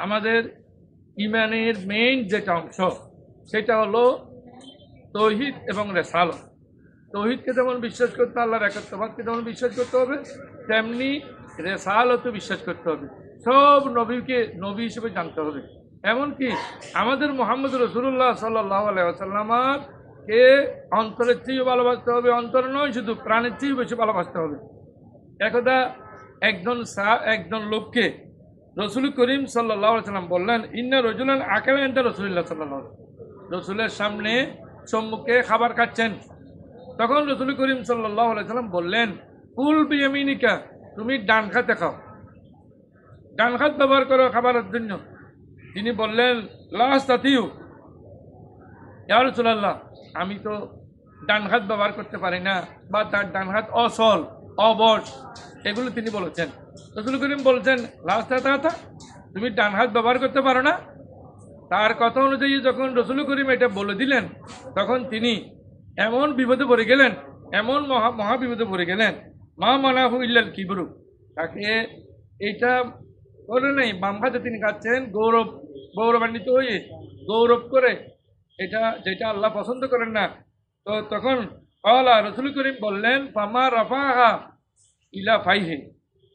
আমাদের ইমানের মেইন যেটা অংশ সেটা হলো তৌহিদ এবং রেসালত। তৌহিদকে যেমন বিশ্বাস করতে, আল্লাহর একত্ববাদকে যেমন বিশ্বাস করতে হবে, তেমনি রেসালতও বিশ্বাস করতে হবে। সব নবীকে নবী হিসেবে জানতে হবে। এমনকি আমাদের মোহাম্মদ রসুল্লাহ সাল্লাহ আলাইসাল্লামকে অন্তরের চেয়েও ভালোবাসতে হবে, অন্তর নয় শুধু প্রাণের চেয়েও বেশি ভালোবাসতে হবে। একদা একজন লোককে রসুল করিম সাল্লাহ সাল্লাম বললেন, ইন্না রজুলান আকেলা এন্টা রসুল্লাহ সাল্লাহ, রসুলের সামনে সম্মুখে খাবার খাচ্ছেন। তখন রসুল করিম সাল্লাহ সাল্লাম বললেন, কুল বিয়ামিনিকা, তুমি ডান খাতে খাও, ডান হাত ব্যবহার করো খাবারের জন্য। তিনি বললেন, লাস্তাতিউ ইয়া রাসূলুল্লাহ, আমি তো ডান হাত ব্যবহার করতে পারি না, বা তার ডান হাত অসল অবশ, এগুলো তিনি বলেছেন। রসুল করিম বলছেন, লাস্তাতা, তুমি ডান হাত ব্যবহার করতে পারো না। তার কথা অনুযায়ী যখন রসুল করিম এটা বলে দিলেন, তখন তিনি এমন বিপদে পড়ে গেলেন, এমন মহা বিপদে পড়ে গেলেন, মা মানাহু ইল্লাল কিবরু, তাকে এইটা বলে নাই, বাম হাতে তিনি খাচ্ছেন গৌরবান্বিত হয়ে, গৌরব করে, এটা যেটা আল্লাহ পছন্দ করেন না। তো তখন রসুল করিম বললেন, ফামা রাফাহা ইলা ফাইহে,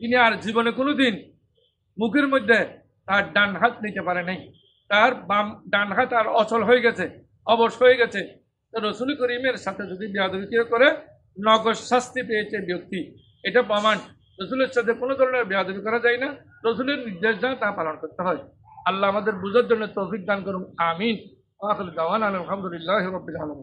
তিনি আর জীবনে কোনোদিন মুখের মধ্যে তার ডান হাত নিতে পারে নাই, তার ডান হাত আর অচল হয়ে গেছে, অবশ হয়ে গেছে। তো রসুল করিমের সাথে যদি বেয়াদবি করে নগদ শাস্তি পেয়েছে ব্যক্তি, এটা প্রমাণ রসুলের সাথে কোনো ধরনের বেয়াদবি করা যায় না, রসুলের নির্দেশ যা তা পালন করতে হয়। আল্লাহ আমাদের বুঝার জন্য তৌফিক দান করুন, আমিন। আলহামদুলিল্লাহ রাব্বিল আলামিন।